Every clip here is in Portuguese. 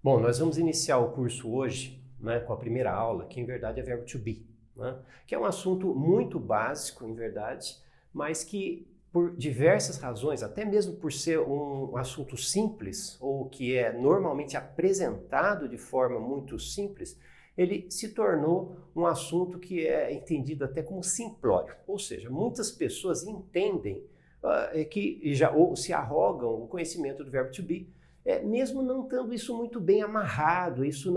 Bom, nós vamos iniciar o curso hoje, né, com a primeira aula, que em verdade é verbo to be, né, que é um assunto muito básico, em verdade, mas que por diversas razões, até mesmo por ser um assunto simples, ou que é normalmente apresentado de forma muito simples, ele se tornou um assunto que é entendido até como simplório. Ou seja, muitas pessoas entendem ou se arrogam o conhecimento do verbo to be, mesmo não tendo isso muito bem amarrado, isso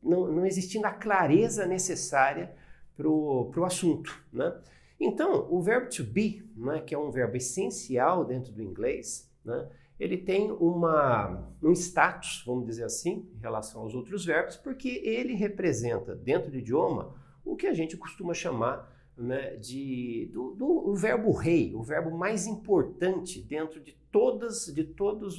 não existindo a clareza necessária para o assunto, né? Então, o verbo to be, né, que é um verbo essencial dentro do inglês, né, ele tem um status, vamos dizer assim, em relação aos outros verbos, porque ele representa, dentro do idioma, o que a gente costuma chamar, né, do verbo rei, o verbo mais importante dentro de todos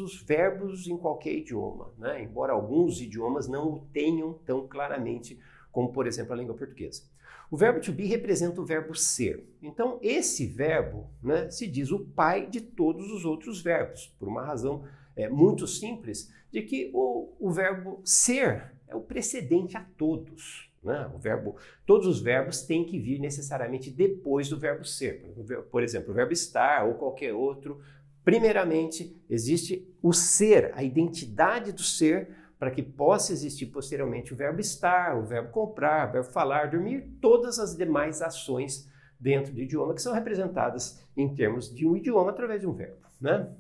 os verbos em qualquer idioma, né? Embora alguns idiomas não o tenham tão claramente, como por exemplo a língua portuguesa. O verbo to be representa o verbo ser. Então esse verbo, né, se diz o pai de todos os outros verbos, por uma razão muito simples, de que o verbo ser é o precedente a todos. Né? Todos os verbos têm que vir necessariamente depois do verbo ser. Por exemplo, o verbo estar ou qualquer outro. Primeiramente, existe o ser, a identidade do ser, para que possa existir posteriormente o verbo estar, o verbo comprar, o verbo falar, dormir, todas as demais ações dentro do idioma que são representadas em termos de um idioma através de um verbo, né?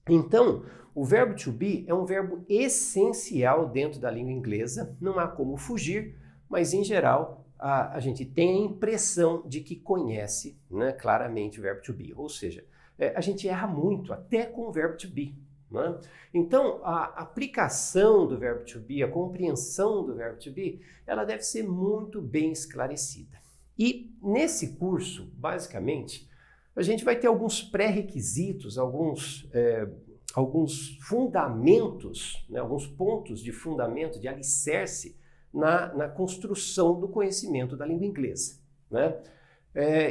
Então, o verbo to be é um verbo essencial dentro da língua inglesa, não há como fugir, mas em geral a gente tem a impressão de que conhece, né, claramente o verbo to be, ou seja, a gente erra muito até com o verbo to be. Né? Então, a aplicação do verbo to be, a compreensão do verbo to be, ela deve ser muito bem esclarecida. E nesse curso, basicamente, a gente vai ter alguns pré-requisitos, alguns fundamentos, né, alguns pontos de fundamento, de alicerce na construção do conhecimento da língua inglesa. Né?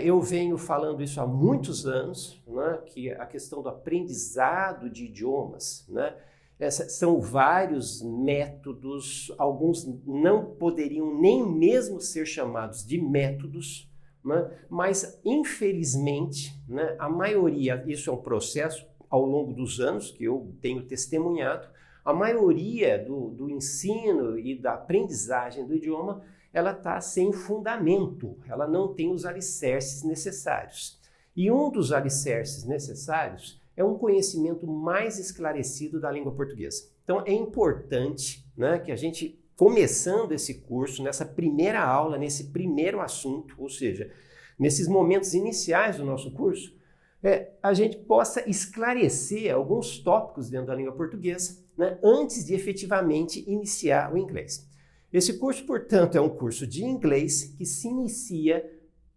Eu venho falando isso há muitos anos, né, que a questão do aprendizado de idiomas, né, são vários métodos, alguns não poderiam nem mesmo ser chamados de métodos, né, mas infelizmente, né, a maioria, isso é um processo ao longo dos anos que eu tenho testemunhado, a maioria do ensino e da aprendizagem do idioma ela está sem fundamento, ela não tem os alicerces necessários. E um dos alicerces necessários é um conhecimento mais esclarecido da língua portuguesa. Então é importante, né, que a gente, começando esse curso, nessa primeira aula, nesse primeiro assunto, ou seja, nesses momentos iniciais do nosso curso, a gente possa esclarecer alguns tópicos dentro da língua portuguesa, né, antes de efetivamente iniciar o inglês. Esse curso, portanto, é um curso de inglês que se inicia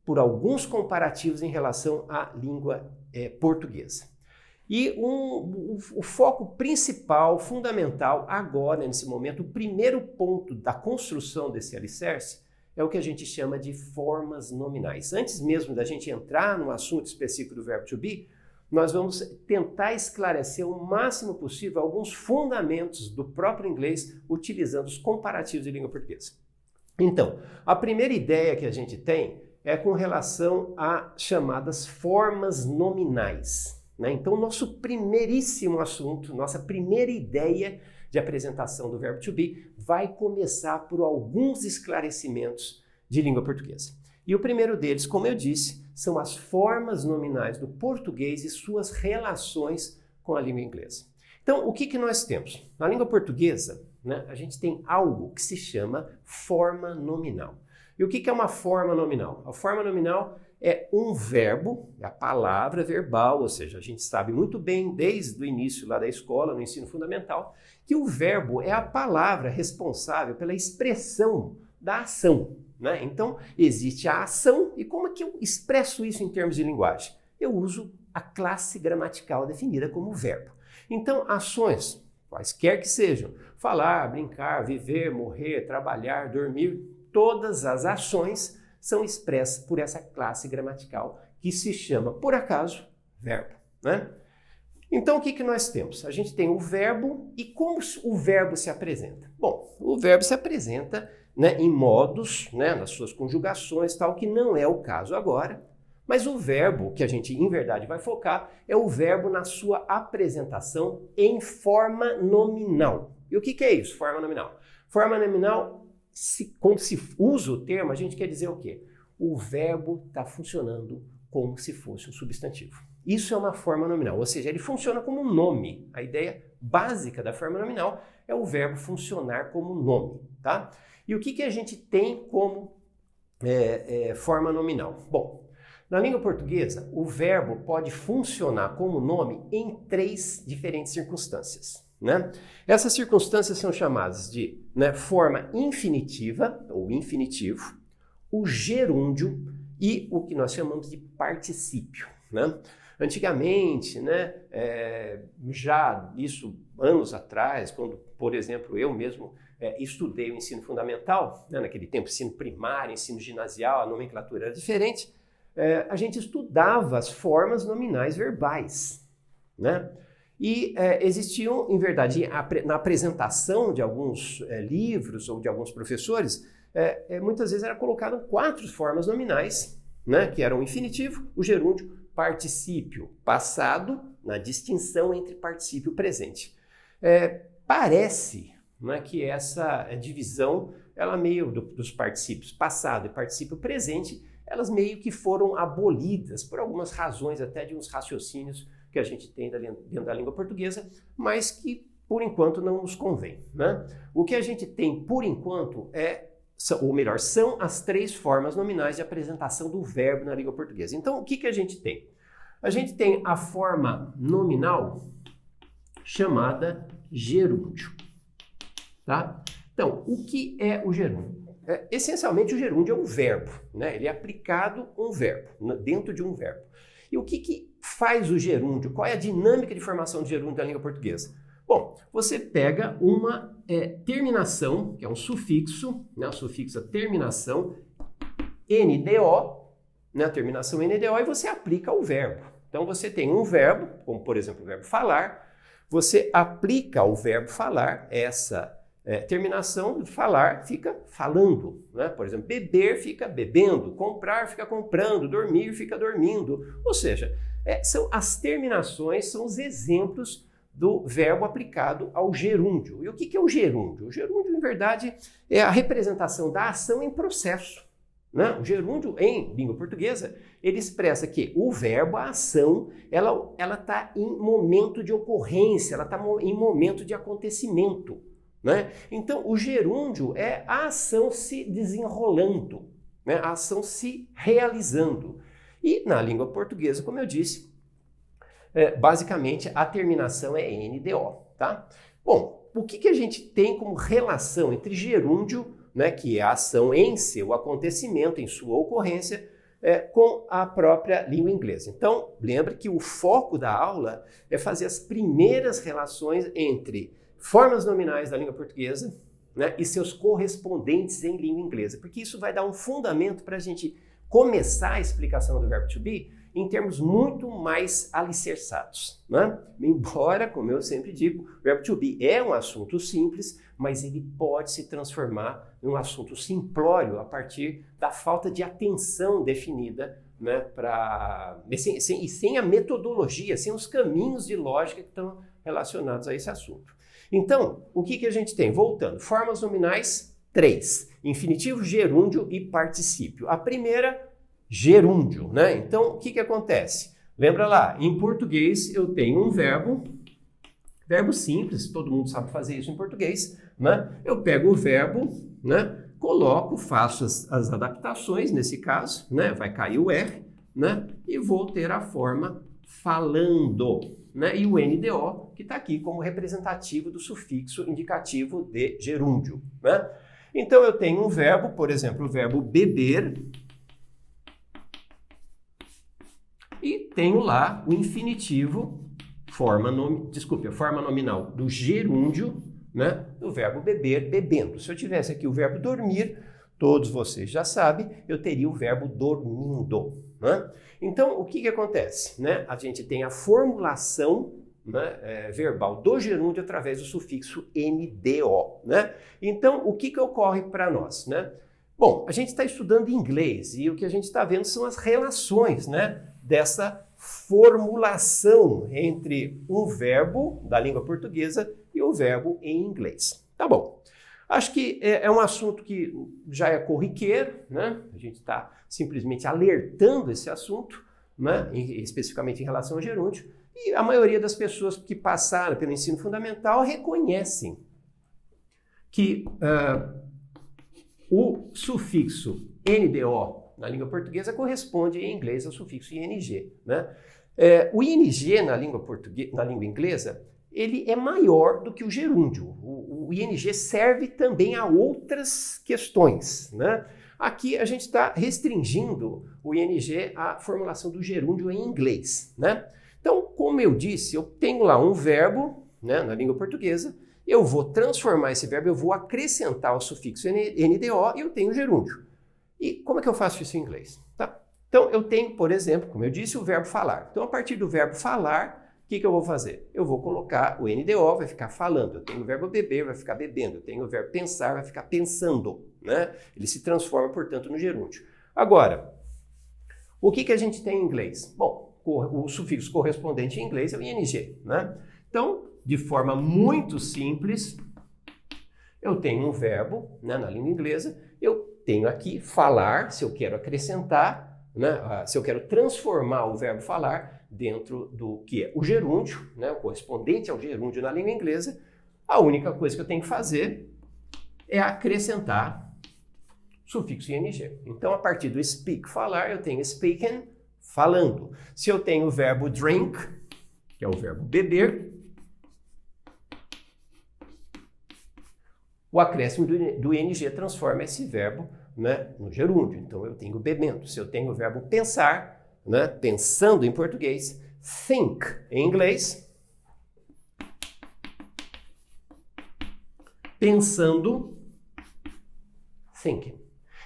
por alguns comparativos em relação à língua portuguesa. E o foco principal, fundamental, agora, nesse momento, o primeiro ponto da construção desse alicerce é o que a gente chama de formas nominais. Antes mesmo da gente entrar no assunto específico do verbo to be, nós vamos tentar esclarecer o máximo possível alguns fundamentos do próprio inglês utilizando os comparativos de língua portuguesa. Então, a primeira ideia que a gente tem é com relação a chamadas formas nominais, né? Então, nosso primeiríssimo assunto, nossa primeira ideia de apresentação do verbo to be vai começar por alguns esclarecimentos de língua portuguesa. E o primeiro deles, como eu disse, são as formas nominais do português e suas relações com a língua inglesa. Então, o que nós temos? Na língua portuguesa, né, a gente tem algo que se chama forma nominal. E o que é uma forma nominal? A forma nominal é um verbo, é a palavra verbal, ou seja, a gente sabe muito bem desde o início lá da escola, no ensino fundamental, que o verbo é a palavra responsável pela expressão da ação. Né? Então, existe a ação, e como é que eu expresso isso em termos de linguagem? Eu uso a classe gramatical definida como verbo. Então, ações, quaisquer que sejam, falar, brincar, viver, morrer, trabalhar, dormir, todas as ações são expressas por essa classe gramatical que se chama, por acaso, verbo. Né? Então, o que nós temos? A gente tem o verbo e como o verbo se apresenta? Bom, o verbo se apresenta, né, em modos, né, nas suas conjugações, tal, que não é o caso agora, mas o verbo que a gente, em verdade, vai focar é o verbo na sua apresentação em forma nominal. E o que é isso, forma nominal? Forma nominal, quando se usa o termo, a gente quer dizer o quê? O verbo está funcionando como se fosse um substantivo. Isso é uma forma nominal, ou seja, ele funciona como um nome. A ideia básica da forma nominal é o verbo funcionar como um nome, tá? E o que a gente tem como forma nominal? Bom, na língua portuguesa, o verbo pode funcionar como nome em 3 diferentes circunstâncias, né? Essas circunstâncias são chamadas de, né, forma infinitiva, ou infinitivo, o gerúndio e o que nós chamamos de particípio, né? Antigamente, né, já isso anos atrás, quando, por exemplo, eu mesmo estudei o ensino fundamental, né, naquele tempo ensino primário, ensino ginasial, a nomenclatura era diferente, a gente estudava as formas nominais verbais, né? E existiam, em verdade, na apresentação de alguns livros ou de alguns professores, muitas vezes era colocado 4 formas nominais, né, que eram o infinitivo, o gerúndio, particípio passado, na distinção entre particípio e presente. Parece, né, que essa divisão, ela meio dos particípios passado e particípio presente, elas meio que foram abolidas por algumas razões, até de uns raciocínios que a gente tem dentro da língua portuguesa, mas que, por enquanto, não nos convém, né? O que a gente tem, por enquanto, ou melhor, são as 3 formas nominais de apresentação do verbo na língua portuguesa. Então, o que a gente tem? A gente tem a forma nominal chamada gerúndio, tá? Então, o que é o gerúndio? Essencialmente, o gerúndio é um verbo, né? Ele é aplicado um verbo, dentro de um verbo. E o que faz o gerúndio? Qual é a dinâmica de formação de gerúndio da língua portuguesa? Bom, você pega uma terminação, que é um sufixo, né? O sufixo, a terminação, NDO, né? A terminação NDO, e você aplica o verbo. Então, você tem um verbo, como por exemplo o verbo falar, você aplica ao verbo falar essa terminação, falar fica falando, né? Por exemplo, beber fica bebendo, comprar fica comprando, dormir fica dormindo. Ou seja, são as terminações, são os exemplos do verbo aplicado ao gerúndio. E o que é o gerúndio? O gerúndio, em verdade, é a representação da ação em processo, né? O gerúndio, em língua portuguesa, ele expressa que o verbo, a ação, ela está em momento de ocorrência, ela está em momento de acontecimento, né? Então, o gerúndio é a ação se desenrolando, né? A ação se realizando. E na língua portuguesa, como eu disse, basicamente a terminação é NDO, tá? Bom, o que a gente tem como relação entre gerúndio, né, que é a ação em seu acontecimento, em sua ocorrência, com a própria língua inglesa? Então, lembre que o foco da aula é fazer as primeiras relações entre formas nominais da língua portuguesa, né, e seus correspondentes em língua inglesa, porque isso vai dar um fundamento para a gente começar a explicação do verbo to be em termos muito mais alicerçados, né? Embora, como eu sempre digo, o verbo to be é um assunto simples, mas ele pode se transformar em um assunto simplório a partir da falta de atenção definida, né, sem a metodologia, sem os caminhos de lógica que estão relacionados a esse assunto. Então, o que a gente tem? Voltando, formas nominais 3, infinitivo, gerúndio e particípio. A primeira, gerúndio, né? Então, o que acontece? Lembra lá, em português eu tenho um verbo simples, todo mundo sabe fazer isso em português, né? Eu pego o verbo, né? Coloco, faço as adaptações, nesse caso, né? Vai cair o R, né? E vou ter a forma falando, né? E o NDO, que está aqui como representativo do sufixo indicativo de gerúndio, né? Então, eu tenho um verbo, por exemplo, o verbo beber, e tenho lá o infinitivo, forma nominal do gerúndio, né, do verbo beber, bebendo. Se eu tivesse aqui o verbo dormir, todos vocês já sabem, eu teria o verbo dormindo, né? Então, o que acontece, né? A gente tem a formulação, né, verbal do gerúndio através do sufixo NDO. Né? Então, o que ocorre para nós? Né? Bom, a gente está estudando inglês e o que a gente está vendo são as relações, né, dessa formulação entre um verbo da língua portuguesa e o verbo em inglês. Tá bom. Acho que é um assunto que já é corriqueiro, né? A gente está simplesmente alertando esse assunto, né? Especificamente em relação ao gerúndio, e a maioria das pessoas que passaram pelo ensino fundamental reconhecem que o sufixo NDO na língua portuguesa corresponde em inglês ao sufixo ING. Né? O ING na língua inglesa, ele é maior do que o gerúndio. O ING serve também a outras questões. Né? Aqui a gente está restringindo o ING à formulação do gerúndio em inglês. Né? Então, como eu disse, eu tenho lá um verbo, né, na língua portuguesa, eu vou transformar esse verbo, eu vou acrescentar o sufixo NDO e eu tenho o gerúndio. E como é que eu faço isso em inglês? Tá? Então, eu tenho, por exemplo, como eu disse, o verbo falar. Então, a partir do verbo falar, o que eu vou fazer? Eu vou colocar o NDO, vai ficar falando. Eu tenho o verbo beber, vai ficar bebendo. Eu tenho o verbo pensar, vai ficar pensando. Né? Ele se transforma, portanto, no gerúndio. Agora, o que a gente tem em inglês? Bom, o sufixo correspondente em inglês é o ING. Né? Então, de forma muito simples, eu tenho um verbo, né, na língua inglesa, eu tenho aqui falar, se eu quero acrescentar, né, se eu quero transformar o verbo falar dentro do que é o gerúndio, né, o correspondente ao gerúndio na língua inglesa, a única coisa que eu tenho que fazer é acrescentar o sufixo ING. Então, a partir do speak, falar, eu tenho speaking, falando. Se eu tenho o verbo drink, que é o verbo beber, o acréscimo do ING transforma esse verbo, né, no gerúndio. Então, eu tenho bebendo. Se eu tenho o verbo pensar, né, pensando em português, think em inglês, pensando, thinking.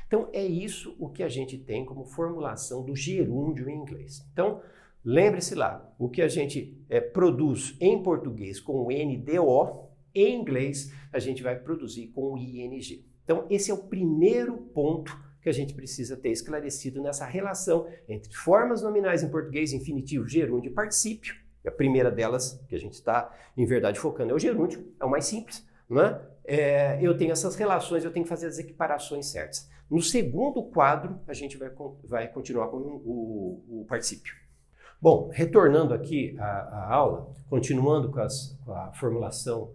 Então, é isso o que a gente tem como formulação do gerúndio em inglês. Então, lembre-se lá, o que a gente produz em português com o NDO, em inglês, a gente vai produzir com o ING. Então, esse é o primeiro ponto que a gente precisa ter esclarecido nessa relação entre formas nominais em português, infinitivo, gerúndio e particípio. A primeira delas, que a gente está, em verdade, focando, é o gerúndio, é o mais simples. Né? Eu tenho essas relações, eu tenho que fazer as equiparações certas. No segundo quadro, a gente vai continuar com o particípio. Bom, retornando aqui à aula, continuando com a formulação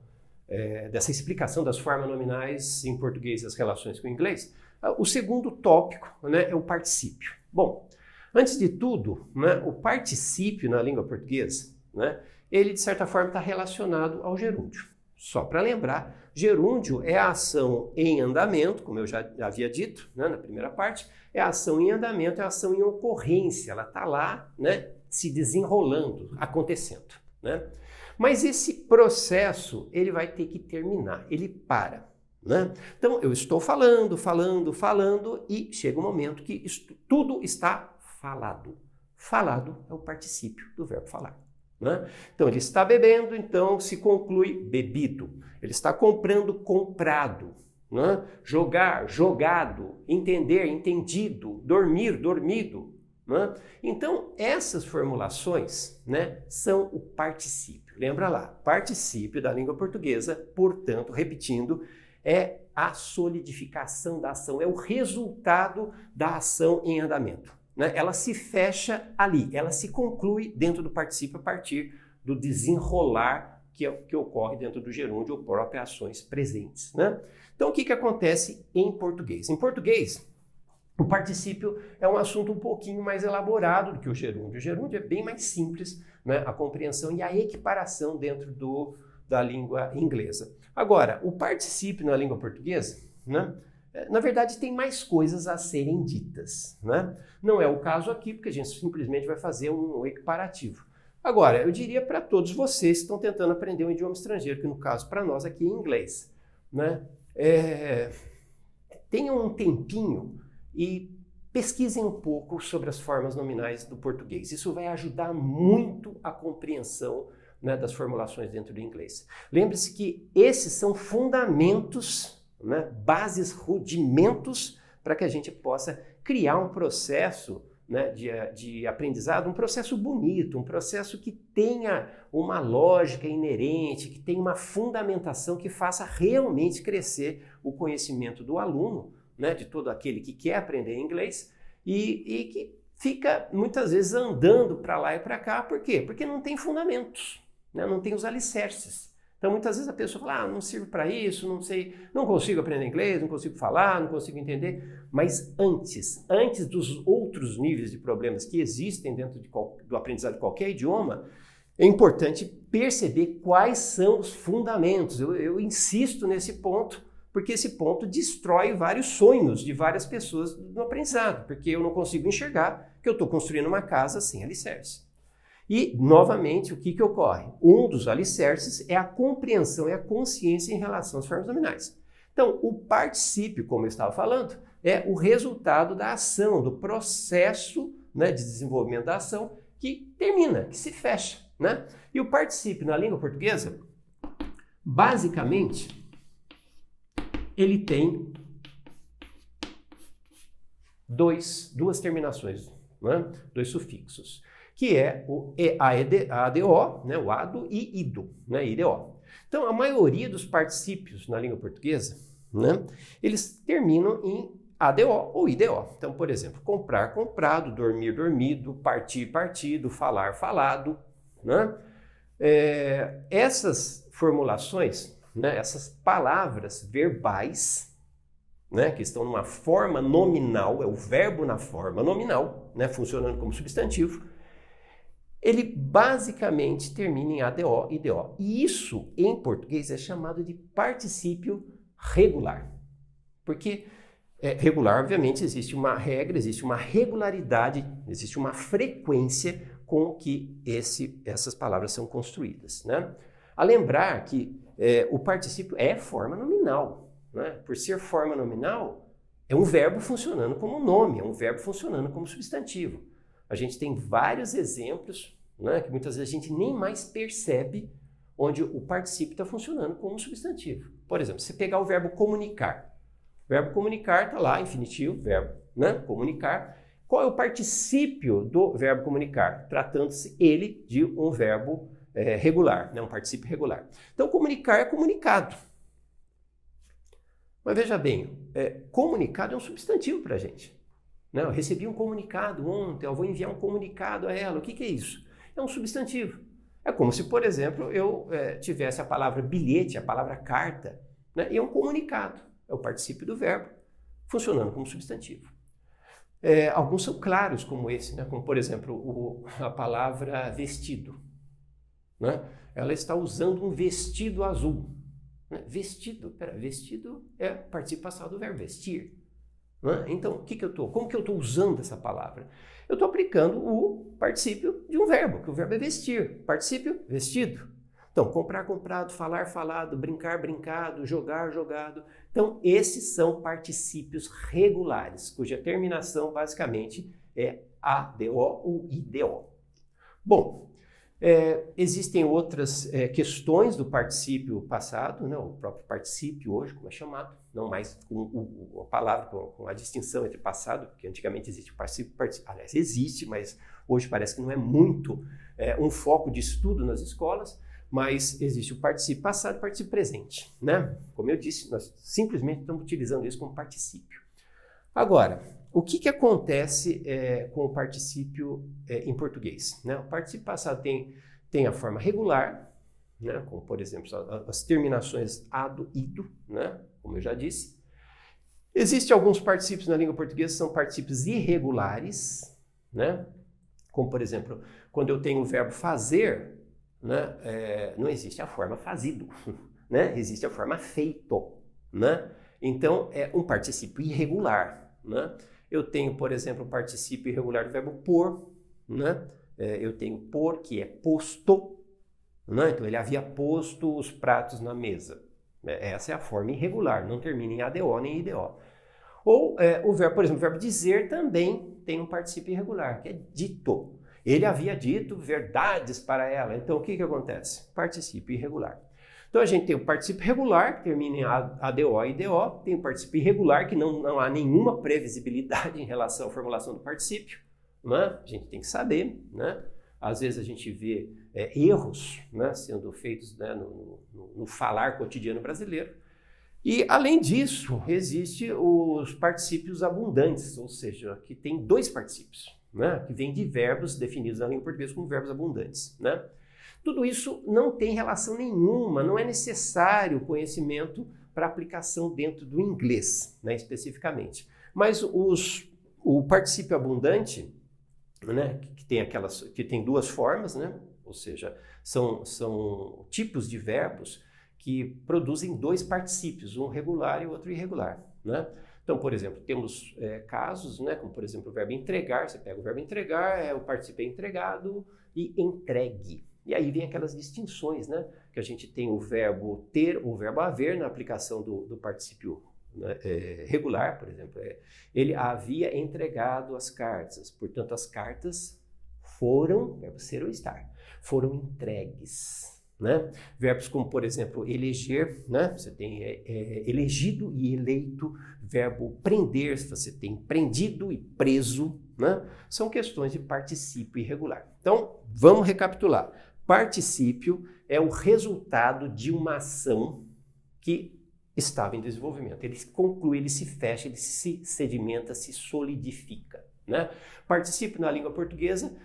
dessa explicação das formas nominais em português e as relações com o inglês, o segundo tópico, né, é o particípio. Bom, antes de tudo, né, o particípio na língua portuguesa, né, ele de certa forma está relacionado ao gerúndio. Só para lembrar, gerúndio é a ação em andamento, como eu já havia dito, né, na primeira parte, é a ação em andamento, é a ação em ocorrência, ela está lá, né, se desenrolando, acontecendo. Né? Mas esse processo, ele vai ter que terminar, ele para. Né? Então, eu estou falando e chega um momento que tudo está falado. Falado é o particípio do verbo falar. Né? Então, ele está bebendo, então se conclui bebido. Ele está comprando, comprado. Né? Jogar, jogado. Entender, entendido. Dormir, dormido. Né? Então, essas formulações, né, são o particípio. Lembra lá, particípio da língua portuguesa, portanto, repetindo, é a solidificação da ação, é o resultado da ação em andamento. Né? Ela se fecha ali, ela se conclui dentro do particípio a partir do desenrolar que ocorre dentro do gerúndio ou próprias ações presentes. Né? Então, o que acontece em português? Em português, o particípio é um assunto um pouquinho mais elaborado do que o gerúndio. O gerúndio é bem mais simples, né, a compreensão e a equiparação dentro da língua inglesa. Agora, o particípio na língua portuguesa, né, na verdade, tem mais coisas a serem ditas. Né? Não é o caso aqui, porque a gente simplesmente vai fazer um equiparativo. Agora, eu diria para todos vocês que estão tentando aprender um idioma estrangeiro, que no caso para nós aqui é inglês, né, tenham um tempinho e pesquisem um pouco sobre as formas nominais do português. Isso vai ajudar muito a compreensão né, das formulações dentro do inglês. Lembre-se que esses são fundamentos, né, bases, rudimentos, para que a gente possa criar um processo, né, de aprendizado, um processo bonito, um processo que tenha uma lógica inerente, que tenha uma fundamentação que faça realmente crescer o conhecimento do aluno, né, de todo aquele que quer aprender inglês e que fica muitas vezes andando para lá e para cá. Por quê? Porque não tem fundamentos, né, não tem os alicerces. Então, muitas vezes a pessoa fala, não sirvo para isso, não sei, não consigo aprender inglês, não consigo falar, não consigo entender. Mas antes dos outros níveis de problemas que existem dentro do aprendizado de qualquer idioma, é importante perceber quais são os fundamentos. Eu insisto nesse ponto, porque esse ponto destrói vários sonhos de várias pessoas no aprendizado, porque eu não consigo enxergar que eu estou construindo uma casa sem alicerce. E, novamente, o que ocorre? Um dos alicerces é a compreensão e a consciência em relação às formas nominais. Então, o particípio, como eu estava falando, é o resultado da ação, do processo, né, de desenvolvimento da ação que termina, que se fecha, né? E o particípio na língua portuguesa, basicamente, ele tem duas terminações, né? Dois sufixos, que é o ADO, né, o ADO e IDO, né, IDO. Então, a maioria dos particípios na língua portuguesa, né, eles terminam em ADO ou IDO. Então, por exemplo, comprar, comprado, dormir, dormido, partir, partido, falar, falado, né? Essas formulações, né, essas palavras verbais, né, que estão numa forma nominal, é o verbo na forma nominal, né, funcionando como substantivo, ele basicamente termina em ADO e DO. E isso, em português, é chamado de particípio regular. Porque regular, obviamente, existe uma regra, existe uma regularidade, existe uma frequência com que essas palavras são construídas, né? A lembrar que o particípio é forma nominal, né? Por ser forma nominal, é um verbo funcionando como nome, é um verbo funcionando como substantivo. A gente tem vários exemplos, né, que muitas vezes a gente nem mais percebe onde o particípio está funcionando como substantivo. Por exemplo, se pegar o verbo comunicar. O verbo comunicar está lá, infinitivo, verbo, né, comunicar. Qual é o particípio do verbo comunicar? Tratando-se ele de um verbo regular, né, um particípio regular. Então, comunicar é comunicado. Mas veja bem, comunicado é um substantivo para a gente. Não, eu recebi um comunicado ontem, eu vou enviar um comunicado a ela. O que é isso? É um substantivo. É como se, por exemplo, eu tivesse a palavra bilhete, a palavra carta, né? E é um comunicado. É o particípio do verbo, funcionando como substantivo. Alguns são claros como esse, né? Como, por exemplo, a palavra vestido, né? Ela está usando um vestido azul. Né? Vestido é o particípio passado do verbo vestir. Então, como que eu estou usando essa palavra? Eu estou aplicando o particípio de um verbo, que o verbo é vestir. Particípio, vestido. Então, comprar, comprado, falar, falado, brincar, brincado, jogar, jogado. Então, esses são particípios regulares, cuja terminação, basicamente, é ADO ou IDO. Bom, existem outras questões do particípio passado, né? O próprio particípio hoje, como é chamado, não mais com a palavra, com a distinção entre passado, porque antigamente existe o particípio, aliás, existe, mas hoje parece que não é muito um foco de estudo nas escolas, mas existe o particípio passado e o particípio presente, né? Como eu disse, nós simplesmente estamos utilizando isso como particípio. Agora, o que acontece com o particípio em português? Né? O particípio passado tem a forma regular, né? Como, por exemplo, as terminações ado, ido, né? Como eu já disse. Existem alguns particípios na língua portuguesa que são particípios irregulares, né? Como, por exemplo, quando eu tenho o verbo fazer, né? Não existe a forma fazido, né? Existe a forma feito, né? Então, é um particípio irregular, né? Eu tenho, por exemplo, o particípio irregular do verbo pôr, né? Eu tenho pôr, que é posto, né? Então, ele havia posto os pratos na mesa. Essa é a forma irregular, não termina em ADO nem IDO. Ou o verbo, por exemplo, o verbo dizer também tem um particípio irregular, que é dito. Ele havia dito verdades para ela. Então, o que acontece? Particípio irregular. Então, a gente tem o particípio regular, que termina em ADO e DO. Tem o particípio irregular, que não há nenhuma previsibilidade em relação à formulação do particípio. Né? A gente tem que saber, né? Às vezes a gente vê erros, né, sendo feitos, né, no falar cotidiano brasileiro. E, além disso, existem os particípios abundantes, ou seja, que tem dois particípios, né, que vêm de verbos definidos na língua portuguesa como verbos abundantes. Né? Tudo isso não tem relação nenhuma, não é necessário conhecimento para aplicação dentro do inglês, né, especificamente. Mas o particípio abundante, né, que tem duas formas, né? Ou seja, são tipos de verbos que produzem dois particípios, um regular e outro irregular. Né? Então, por exemplo, temos casos, né, como por exemplo o verbo entregar. Você pega o verbo entregar, o particípio é entregado e entregue. E aí vem aquelas distinções, né, que a gente tem o verbo ter ou o verbo haver na aplicação do particípio, né, regular, por exemplo. Ele havia entregado as cartas, portanto as cartas foram, verbo ser ou estar, foram entregues. Né? Verbos como, por exemplo, eleger, né? Você tem elegido e eleito. Verbo prender, você tem prendido e preso. Né? São questões de particípio irregular. Então, vamos recapitular. Particípio é o resultado de uma ação que estava em desenvolvimento. Ele conclui, ele se fecha, ele se sedimenta, se solidifica. Né? Particípio na língua portuguesa,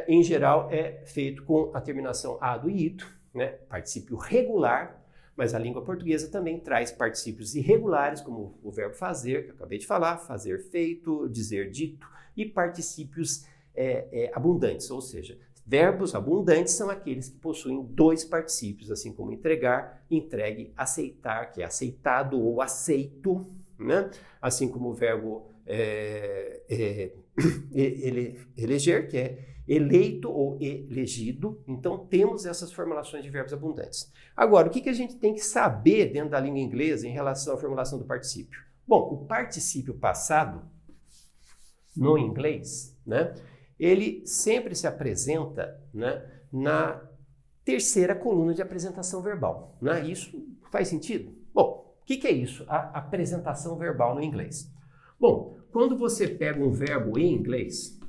em geral, é feito com a terminação ado e ito, né? Particípio regular, mas a língua portuguesa também traz particípios irregulares, como o verbo fazer, que eu acabei de falar, fazer feito, dizer dito, e particípios abundantes, ou seja, verbos abundantes são aqueles que possuem dois particípios, assim como entregar, entregue, aceitar, que é aceitado ou aceito, né? Assim como o verbo eleger, que é eleito ou elegido. Então, temos essas formulações de verbos abundantes. Agora, o que a gente tem que saber dentro da língua inglesa em relação à formulação do particípio? Bom, o particípio passado, no inglês, né, ele sempre se apresenta, né, na terceira coluna de apresentação verbal. Né? Isso faz sentido? Bom, o que é isso, a apresentação verbal no inglês? Bom, quando você pega um verbo em inglês,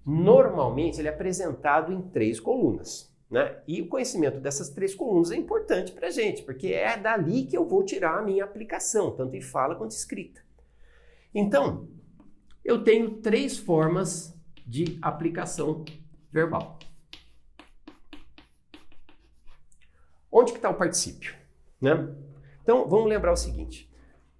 normalmente ele é apresentado em 3 colunas. Né? E o conhecimento dessas 3 colunas é importante para a gente, porque é dali que eu vou tirar a minha aplicação, tanto em fala quanto em escrita. Então, eu tenho 3 formas de aplicação verbal. Onde que está o particípio? Né? Então, vamos lembrar o seguinte.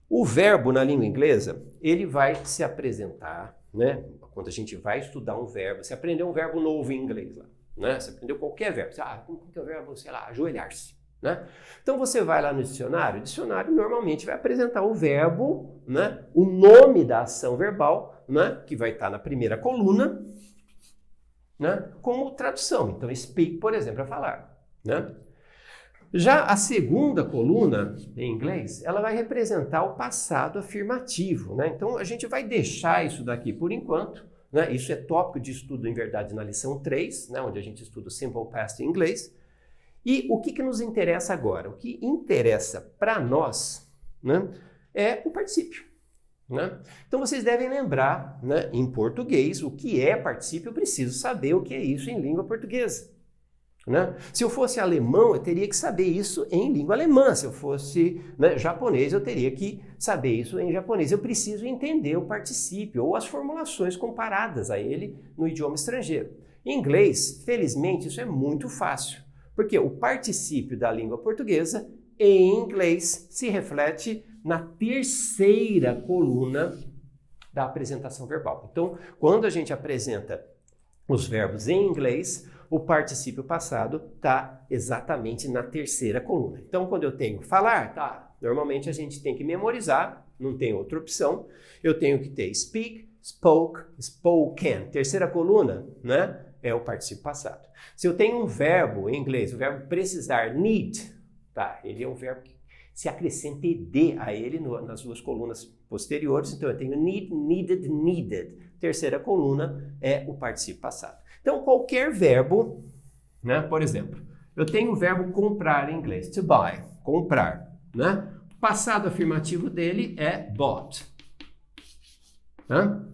O verbo na língua inglesa, ele vai se apresentar, né? Quando a gente vai estudar um verbo, você aprendeu um verbo novo em inglês lá, né? Você aprendeu qualquer verbo. Como que é o verbo, sei lá, ajoelhar-se, né? Então você vai lá no dicionário, o dicionário normalmente vai apresentar o verbo, né? O nome da ação verbal, né? Que vai estar na primeira coluna, né? Como tradução. Então, speak, por exemplo, é falar, né? Já a segunda coluna, em inglês, ela vai representar o passado afirmativo, né? Então, a gente vai deixar isso daqui por enquanto, né? Isso é tópico de estudo, em verdade, na lição 3, né? Onde a gente estuda o Simple Past em inglês. E o que nos interessa agora? O que interessa para nós, né, é o particípio. Né? Então, vocês devem lembrar, né, em português, o que é particípio. Eu preciso saber o que é isso em língua portuguesa. Né? Se eu fosse alemão, eu teria que saber isso em língua alemã. Se eu fosse, né, japonês, eu teria que saber isso em japonês. Eu preciso entender o particípio ou as formulações comparadas a ele no idioma estrangeiro. Em inglês, felizmente, isso é muito fácil, porque o particípio da língua portuguesa, em inglês, se reflete na terceira coluna da apresentação verbal. Então, quando a gente apresenta os verbos em inglês, o particípio passado está exatamente na terceira coluna. Então, quando eu tenho falar, tá, normalmente a gente tem que memorizar, não tem outra opção. Eu tenho que ter speak, spoke, spoken. Terceira coluna, né, é o particípio passado. Se eu tenho um verbo em inglês, o verbo precisar, need, tá, ele é um verbo que se acrescenta ed a ele nas duas colunas posteriores. Então, eu tenho need, needed, needed. Terceira coluna é o particípio passado. Então, qualquer verbo, né? Por exemplo, eu tenho o verbo comprar em inglês, to buy, comprar, né? O passado afirmativo dele é bought. Né?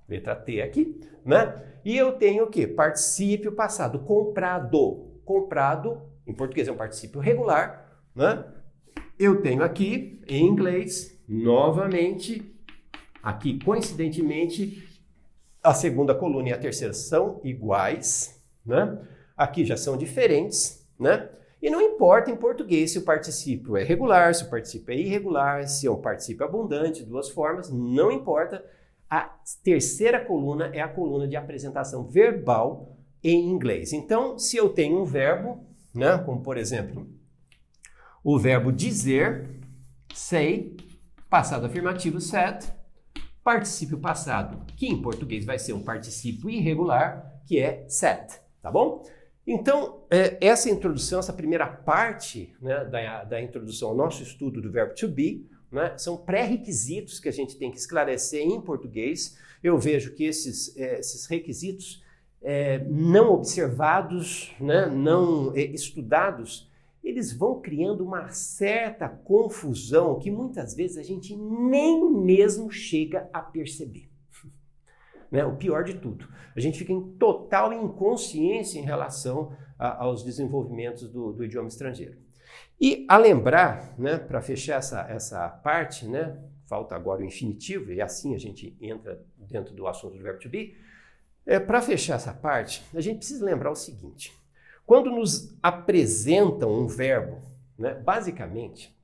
Letra T aqui, né? E eu tenho o quê? Particípio passado, comprado. Comprado, em português é um particípio regular, né? Eu tenho aqui, em inglês, novamente, aqui, coincidentemente, a segunda coluna e a terceira são iguais, né? Aqui já são diferentes, né? E não importa em português se o particípio é regular, se o particípio é irregular, se é um particípio abundante, duas formas, não importa. A terceira coluna é a coluna de apresentação verbal em inglês. Então, se eu tenho um verbo, né, como por exemplo, o verbo dizer, say, passado afirmativo, said, particípio passado, que em português vai ser um particípio irregular, que é said, tá bom? Então, essa introdução, essa primeira parte, né, da introdução ao nosso estudo do verbo to be, né, são pré-requisitos que a gente tem que esclarecer em português. Eu vejo que esses requisitos não observados, né, não estudados, eles vão criando uma certa confusão que muitas vezes a gente nem mesmo chega a perceber. Né? O pior de tudo, a gente fica em total inconsciência em relação aos desenvolvimentos do idioma estrangeiro. E a lembrar, né, para fechar essa parte, né, falta agora o infinitivo, e assim a gente entra dentro do assunto do verbo to be. Para fechar essa parte, a gente precisa lembrar o seguinte: quando nos apresentam um verbo, né, basicamente,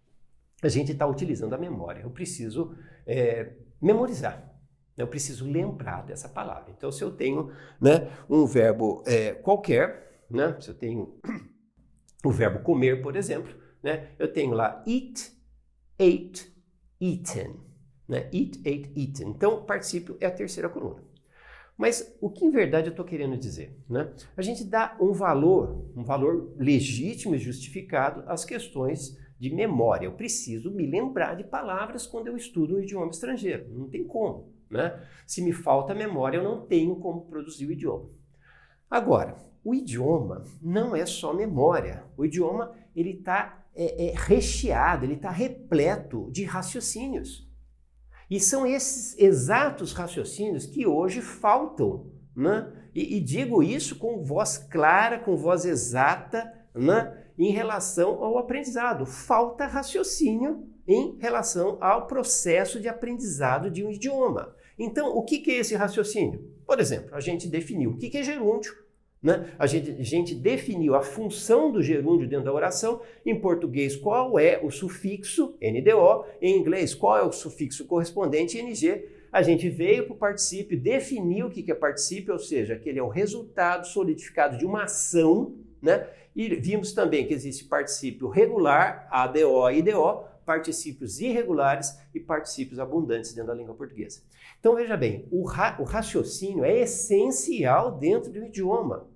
a gente está utilizando a memória. Eu preciso memorizar, eu preciso lembrar dessa palavra. Então, se eu tenho, né, um verbo qualquer, né, se eu tenho o verbo comer, por exemplo, né, eu tenho lá eat, ate, eaten. Né, eat, ate, eaten. Então, o particípio é a terceira coluna. Mas o que em verdade eu estou querendo dizer? Né? A gente dá um valor legítimo e justificado às questões de memória. Eu preciso me lembrar de palavras quando eu estudo um idioma estrangeiro. Não tem como. Né? Se me falta memória, eu não tenho como produzir o idioma. Agora, o idioma não é só memória. O idioma ele está recheado, ele está repleto de raciocínios. E são esses exatos raciocínios que hoje faltam, né? E digo isso com voz clara, com voz exata, né? Em relação ao aprendizado. Falta raciocínio em relação ao processo de aprendizado de um idioma. Então, o que é esse raciocínio? Por exemplo, a gente definiu o que é gerúndio. Né? A gente definiu a função do gerúndio dentro da oração. Em português, qual é o sufixo NDO? Em inglês, qual é o sufixo correspondente NG? A gente veio para o particípio, definiu o que é particípio, ou seja, que ele é o resultado solidificado de uma ação, né? E vimos também que existe particípio regular, ADO e IDO, particípios irregulares e particípios abundantes dentro da língua portuguesa. Então, veja bem, o raciocínio é essencial dentro do idioma.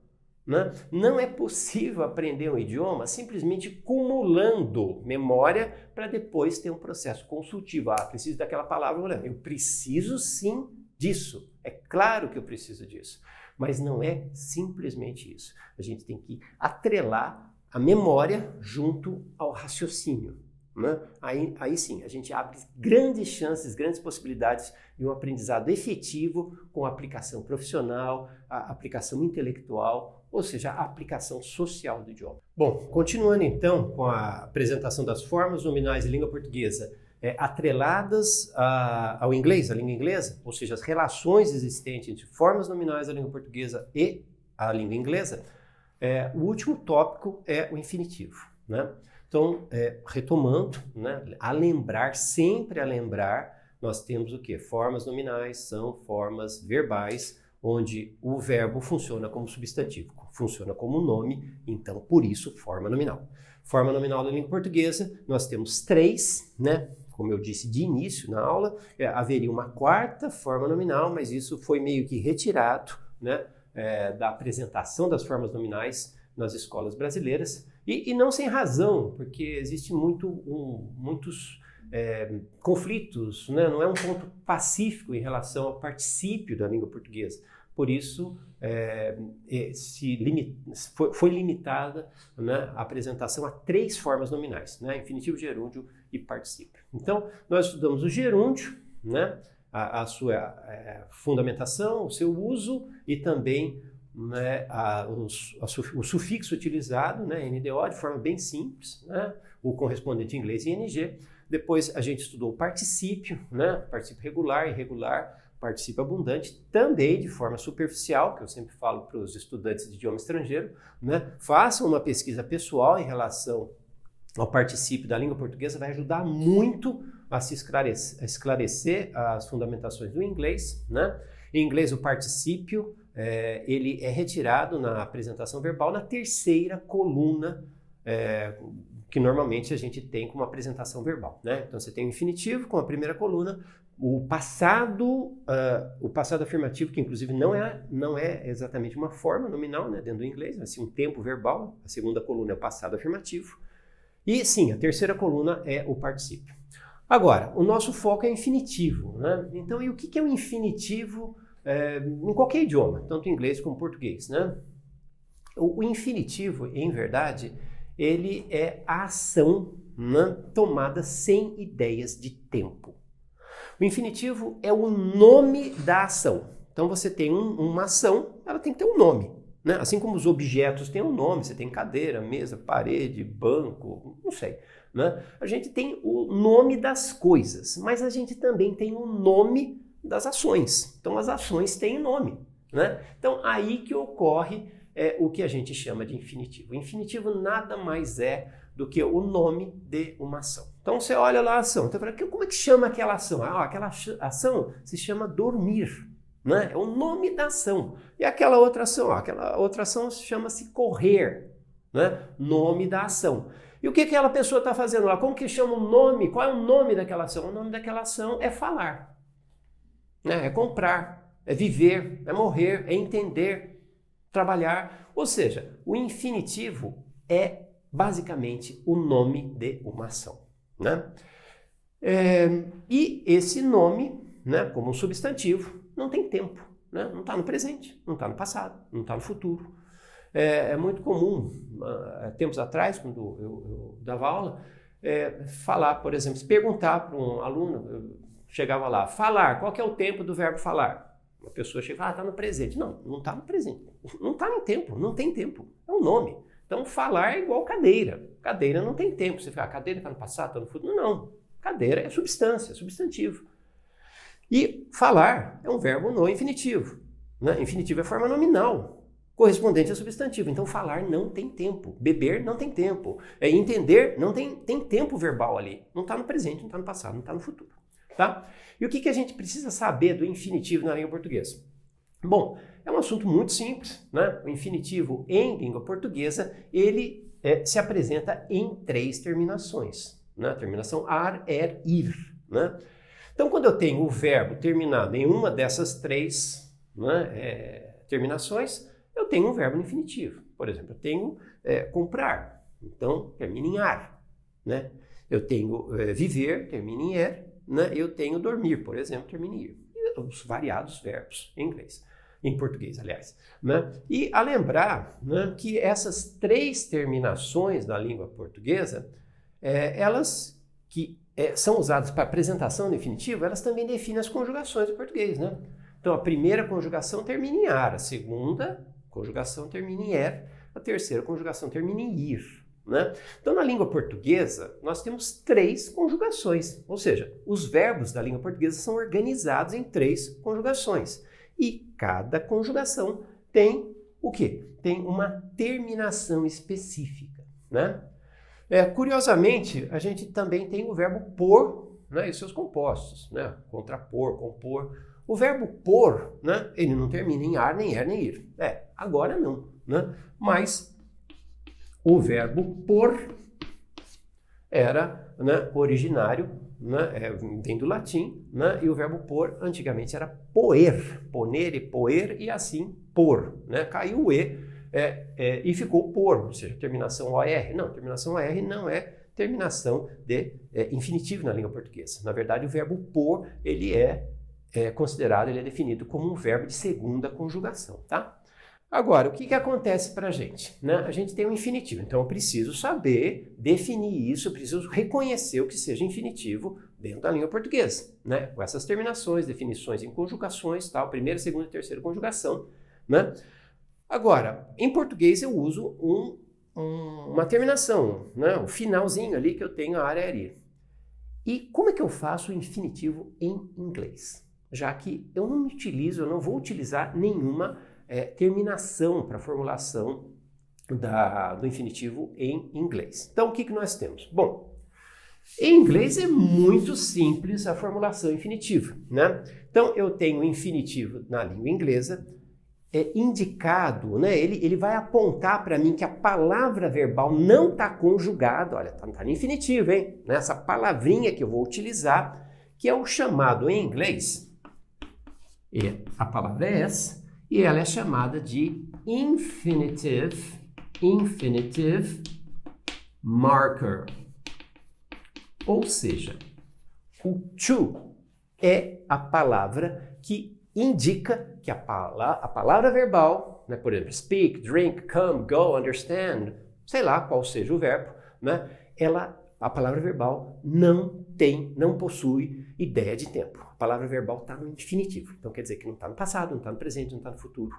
Né? Não é possível aprender um idioma simplesmente cumulando memória para depois ter um processo consultivo. Preciso daquela palavra, olha, eu preciso sim disso. É claro que eu preciso disso. Mas não é simplesmente isso. A gente tem que atrelar a memória junto ao raciocínio. Né? Aí sim, a gente abre grandes chances, grandes possibilidades de um aprendizado efetivo com aplicação profissional, a aplicação intelectual, ou seja, a aplicação social do idioma. Bom, continuando então com a apresentação das formas nominais de língua portuguesa atreladas ao inglês, à língua inglesa, ou seja, as relações existentes entre formas nominais da língua portuguesa e a língua inglesa, o último tópico é o infinitivo, né? Então, retomando, né, sempre a lembrar, nós temos o quê? Formas nominais são formas verbais, onde o verbo funciona como substantivo, funciona como nome, então, por isso, forma nominal. Forma nominal da língua portuguesa, nós temos 3, né? Como eu disse de início na aula, haveria uma 4ª forma nominal, mas isso foi meio que retirado, né, da apresentação das formas nominais nas escolas brasileiras. E não sem razão, porque existe muitos conflitos, né? Não é um ponto pacífico em relação ao particípio da língua portuguesa. Por isso, foi limitada, né, a apresentação a 3 formas nominais, né? Infinitivo, gerúndio e particípio. Então, nós estudamos o gerúndio, né, a sua fundamentação, o seu uso e também, né, o sufixo utilizado, né, NDO, de forma bem simples, né, o correspondente em inglês ING. Depois a gente estudou o particípio, né, particípio regular, irregular, particípio abundante, também de forma superficial, que eu sempre falo para os estudantes de idioma estrangeiro, né, façam uma pesquisa pessoal em relação ao particípio da língua portuguesa, vai ajudar muito a se esclarecer as fundamentações do inglês, né? Em inglês, o particípio, ele é retirado na apresentação verbal na 3ª coluna, que normalmente a gente tem como apresentação verbal, né? Então, você tem o infinitivo com a 1ª coluna, o passado afirmativo, que inclusive não é exatamente uma forma nominal, né, dentro do inglês, vai ser um tempo verbal, a 2ª coluna é o passado afirmativo, e sim, a 3ª coluna é o particípio. Agora, o nosso foco é infinitivo, né? Então, e o que é o infinitivo em qualquer idioma, tanto em inglês como em português, né? O infinitivo, em verdade, ele é a ação, né, tomada sem ideias de tempo. O infinitivo é o nome da ação. Então, você tem uma ação, ela tem que ter um nome, né? Assim como os objetos têm um nome, você tem cadeira, mesa, parede, banco, não sei, né? A gente tem o nome das coisas, mas a gente também tem o nome das ações. Então, as ações têm nome, né? Então, aí que ocorre o que a gente chama de infinitivo. O infinitivo nada mais é do que o nome de uma ação. Então, você olha lá a ação. Então, como é que chama aquela ação? Aquela ação se chama dormir, né? É o nome da ação. E aquela outra ação chama-se correr, né? Nome da ação. E o que aquela pessoa está fazendo lá? Como que chama o nome? Qual é o nome daquela ação? O nome daquela ação é falar, né? É comprar, é viver, é morrer, é entender, trabalhar. Ou seja, o infinitivo é basicamente o nome de uma ação, né? E esse nome, né, como um substantivo, não tem tempo, né? Não está no presente, não está no passado, não está no futuro. É muito comum, tempos atrás, quando eu dava aula, falar, por exemplo, se perguntar para um aluno, eu chegava lá, falar, qual que é o tempo do verbo falar? Uma pessoa chega e fala, está no presente. Não está no presente, não está no tempo, não tem tempo, é um nome. Então, falar é igual cadeira. Cadeira não tem tempo. Você fala, cadeira está no passado, está no futuro. Não. Cadeira é substância, é substantivo. E falar é um verbo no infinitivo, né? Infinitivo é forma nominal, correspondente a substantivo. Então, falar não tem tempo. Beber não tem tempo. Entender não tem tempo verbal ali. Não está no presente, não está no passado, não está no futuro. Tá? E o que a gente precisa saber do infinitivo na língua portuguesa? Bom, é um assunto muito simples, né? O infinitivo em língua portuguesa, ele se apresenta em 3 terminações, né? Terminação ar, ir, né? Então, quando eu tenho o verbo terminado em uma dessas 3, né, terminações, eu tenho um verbo no infinitivo. Por exemplo, eu tenho comprar, então termina em ar, né? Eu tenho viver, termina em né? Eu tenho dormir, por exemplo, termina em ir. E os variados verbos em inglês. Em português, aliás. Né? E a lembrar, né, que essas 3 terminações da língua portuguesa, elas que são usadas para apresentação do infinitivo, elas também definem as conjugações do português. Né? Então, a primeira conjugação termina em ar, a segunda conjugação termina em a terceira conjugação termina em ir. Né? Então, na língua portuguesa, nós temos 3 conjugações, ou seja, os verbos da língua portuguesa são organizados em 3 conjugações. E cada conjugação tem o quê? Tem uma terminação específica, né? Curiosamente, a gente também tem o verbo por, né, e seus compostos, né? Contrapor, compor. O verbo por, né, ele não termina em ar, nem nem ir. Agora não, né? Mas o verbo por era, né, originário, né, vem do latim, né, e o verbo por antigamente era poer, ponere, poer e assim por, né, caiu o e e ficou por, ou seja, terminação OR. Não, terminação OR não é terminação de infinitivo na língua portuguesa. Na verdade, o verbo por, ele é considerado, ele é definido como um verbo de segunda conjugação, tá? Agora, o que acontece para a gente? Né? A gente tem um infinitivo, então eu preciso saber definir isso, eu preciso reconhecer o que seja infinitivo dentro da língua portuguesa, né? Com essas terminações, definições em conjugações, tal, primeira, segunda e terceira conjugação, né? Agora, em português eu uso uma terminação, né? O finalzinho ali que eu tenho a área ari. E como é que eu faço o infinitivo em inglês? Já que eu não vou utilizar nenhuma terminação para a formulação do infinitivo em inglês. Então, o que nós temos? Bom, em inglês é muito simples a formulação infinitiva, né? Então, eu tenho o infinitivo na língua inglesa, indicado, né? Ele vai apontar para mim que a palavra verbal não está conjugada, olha, está no infinitivo, hein? Essa palavrinha que eu vou utilizar, que é o chamado em inglês, e a palavra é essa, e ela é chamada de infinitive marker. Ou seja, o to é a palavra que indica que a palavra verbal, né, por exemplo, speak, drink, come, go, understand, sei lá qual seja o verbo, né, a palavra verbal não possui ideia de tempo. A palavra verbal está no infinitivo. Então quer dizer que não está no passado, não está no presente, não está no futuro.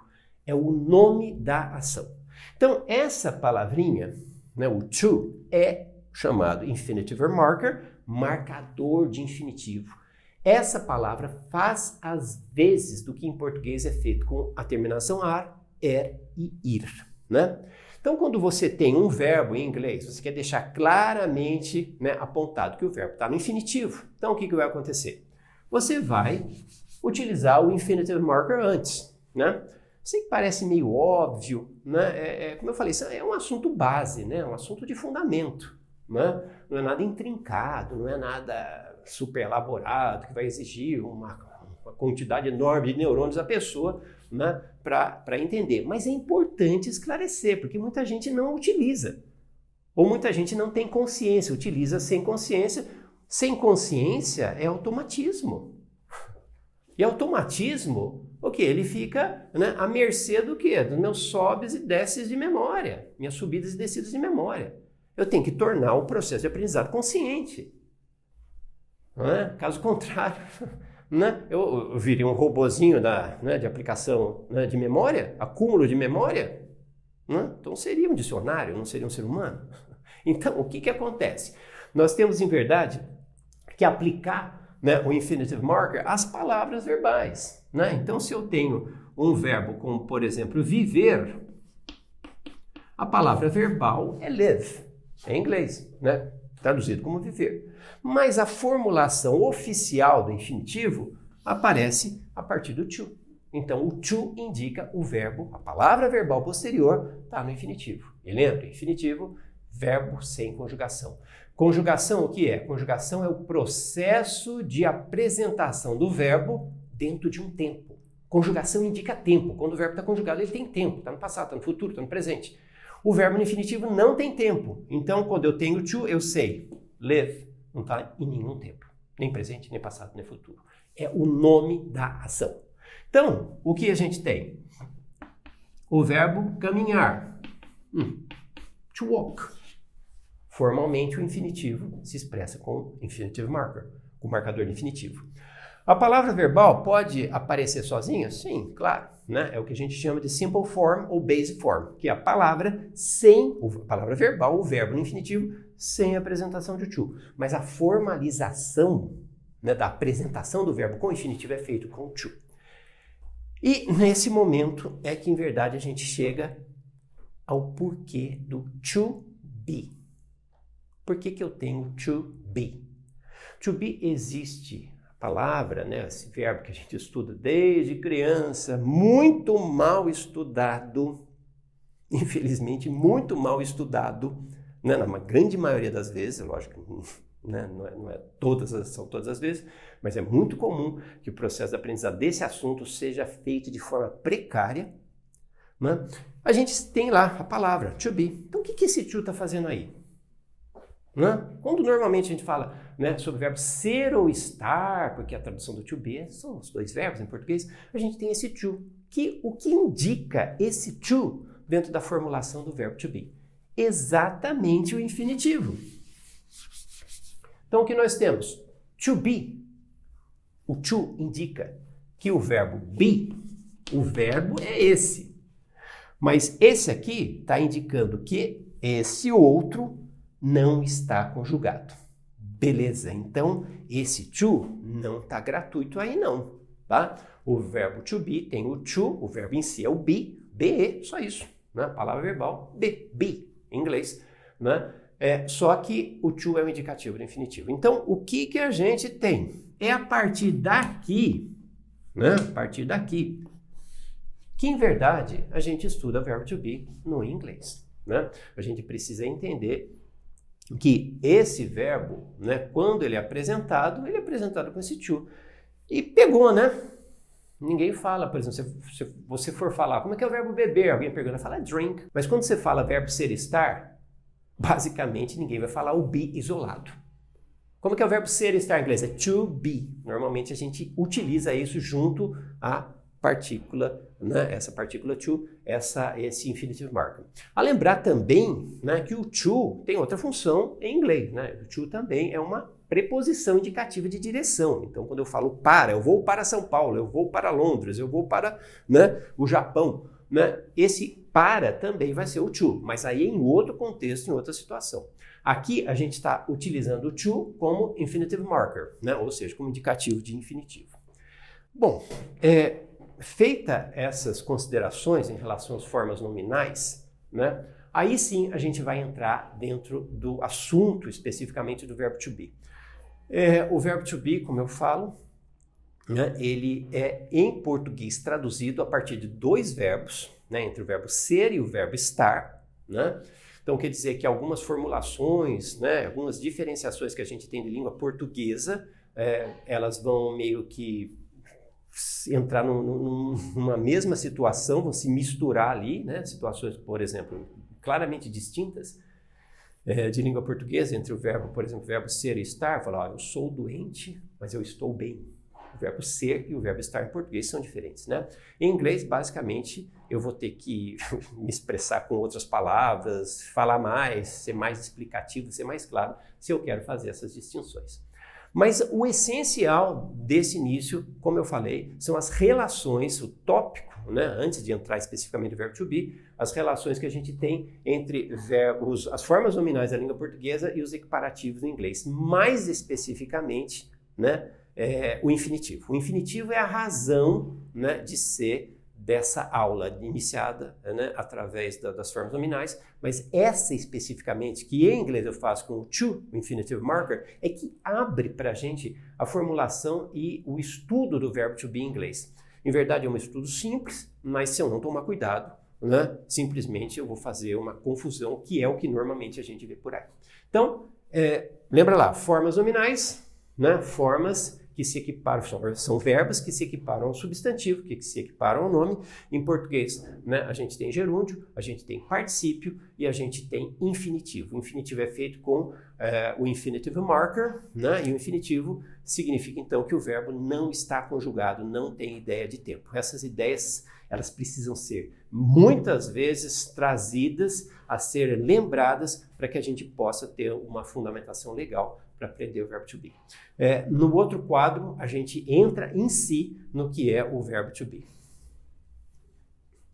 É o nome da ação. Então essa palavrinha, né, o to, é chamado infinitive marker, marcador de infinitivo. Essa palavra faz as vezes do que em português é feito com a terminação ar, e ir, né? Então, quando você tem um verbo em inglês, você quer deixar claramente, né, apontado que o verbo está no infinitivo. Então, o que vai acontecer? Você vai utilizar o infinitive marker antes, né? Sei que parece meio óbvio, né? Como eu falei, isso é um assunto base, né? Um assunto de fundamento, né? Não é nada intrincado, não é nada super elaborado, que vai exigir uma quantidade enorme de neurônios da pessoa, né, para entender. Mas é importante esclarecer, porque muita gente não utiliza. Ou muita gente não tem consciência, utiliza sem consciência. Sem consciência é automatismo. E automatismo, o quê? Ele fica, né, à mercê do quê? Dos meus sobes e desces de memória, minhas subidas e descidas de memória. Eu tenho que tornar o processo de aprendizado consciente. Não é? Caso contrário, né, eu viria um robozinho de aplicação, né, de memória, acúmulo de memória, né? Então seria um dicionário, não seria um ser humano. Então, o que acontece? Nós temos, em verdade, que aplicar, né, o infinitive marker às palavras verbais, né? Então, se eu tenho um verbo como, por exemplo, viver, a palavra verbal é live, em inglês, né? Traduzido como viver. Mas a formulação oficial do infinitivo aparece a partir do to. Então, o to indica o verbo, a palavra verbal posterior está no infinitivo. E lembra, infinitivo, verbo sem conjugação. Conjugação, o que é? Conjugação é o processo de apresentação do verbo dentro de um tempo. Conjugação indica tempo. Quando o verbo está conjugado, ele tem tempo. Está no passado, está no futuro, está no presente. O verbo no infinitivo não tem tempo. Então, quando eu tenho to, eu sei. Live não está em nenhum tempo. Nem presente, nem passado, nem futuro. É o nome da ação. Então, o que a gente tem? O verbo caminhar. To walk. Formalmente, o infinitivo se expressa com infinitive marker, com marcador de infinitivo. A palavra verbal pode aparecer sozinha? Sim, claro. Né? É o que a gente chama de simple form ou basic form, que é a palavra a palavra verbal, o verbo no infinitivo, sem apresentação de to. Mas a formalização, né, da apresentação do verbo com infinitivo é feito com to. E nesse momento é que, em verdade, a gente chega ao porquê do to be. Por que eu tenho to be? To be existe. Palavra, né, esse verbo que a gente estuda desde criança, muito mal estudado, infelizmente muito mal estudado, né, na grande maioria das vezes, lógico, né, não é são todas as vezes, mas é muito comum que o processo de aprendizado desse assunto seja feito de forma precária, né? A gente tem lá a palavra to be. Então, o que esse to está fazendo aí? Né? Quando normalmente a gente fala, né, sobre o verbo ser ou estar, porque a tradução do to be são os dois verbos em português, a gente tem esse to. O que indica esse to dentro da formulação do verbo to be? Exatamente o infinitivo. Então, o que nós temos? To be. O to indica que o verbo be, o verbo é esse. Mas esse aqui está indicando que esse outro não está conjugado. Beleza, então esse to não está gratuito aí não, tá? O verbo to be tem o to, o verbo em si é o be, be, só isso, né? Palavra verbal, be, em inglês, né? Só que o to é um indicativo do infinitivo. Então, o que a gente tem? É a partir daqui, né? A partir daqui, que em verdade a gente estuda o verbo to be no inglês, né? A gente precisa entender que esse verbo, né, quando ele é apresentado com esse to. E pegou, né? Ninguém fala, por exemplo, se você for falar, como é que é o verbo beber? Alguém pergunta, fala drink. Mas quando você fala verbo ser estar, basicamente ninguém vai falar o be isolado. Como que é o verbo ser estar em inglês? É to be. Normalmente a gente utiliza isso junto à partícula, né? Essa partícula to, esse infinitive marker. A lembrar também, né, que o to tem outra função em inglês, né? O to também é uma preposição indicativa de direção. Então, quando eu falo para, eu vou para São Paulo, eu vou para Londres, eu vou para, né, o Japão, né? Esse para também vai ser o to, mas aí em outro contexto, em outra situação. Aqui a gente está utilizando o to como infinitive marker, né? Ou seja, como indicativo de infinitivo. Bom, feita essas considerações em relação às formas nominais, né, aí sim a gente vai entrar dentro do assunto especificamente do verbo to be. O verbo to be, como eu falo, né, ele é em português traduzido a partir de dois verbos, né, entre o verbo ser e o verbo estar, né? Então quer dizer que algumas formulações, né, algumas diferenciações que a gente tem de língua portuguesa, elas vão meio que entrar numa mesma situação, vão se misturar ali, né? Situações, por exemplo, claramente distintas de língua portuguesa, entre o verbo, por exemplo, o verbo ser e estar, falar, eu sou doente, mas eu estou bem. O verbo ser e o verbo estar em português são diferentes, né? Em inglês, basicamente, eu vou ter que me expressar com outras palavras, falar mais, ser mais explicativo, ser mais claro, se eu quero fazer essas distinções. Mas o essencial desse início, como eu falei, são as relações, o tópico, né, antes de entrar especificamente no verbo to be, as relações que a gente tem entre verbos, as formas nominais da língua portuguesa e os equiparativos no inglês. Mais especificamente, né, o infinitivo. O infinitivo é a razão, né, de ser dessa aula iniciada, né, através das formas nominais, mas essa especificamente, que em inglês eu faço com o to, o infinitive marker, é que abre para a gente a formulação e o estudo do verbo to be em inglês. Em verdade é um estudo simples, mas se eu não tomar cuidado, né, simplesmente eu vou fazer uma confusão, que é o que normalmente a gente vê por aí. Então, lembra lá, formas nominais, né, formas que se equiparam, são verbos que se equiparam ao substantivo, que se equiparam ao nome. Em português, né, a gente tem gerúndio, a gente tem particípio e a gente tem infinitivo. O infinitivo é feito com o infinitive marker, né, e o infinitivo significa então que o verbo não está conjugado, não tem ideia de tempo. Essas ideias, elas precisam ser muitas vezes trazidas a ser lembradas para que a gente possa ter uma fundamentação legal para aprender o verbo to be. No outro quadro, a gente entra em si no que é o verbo to be.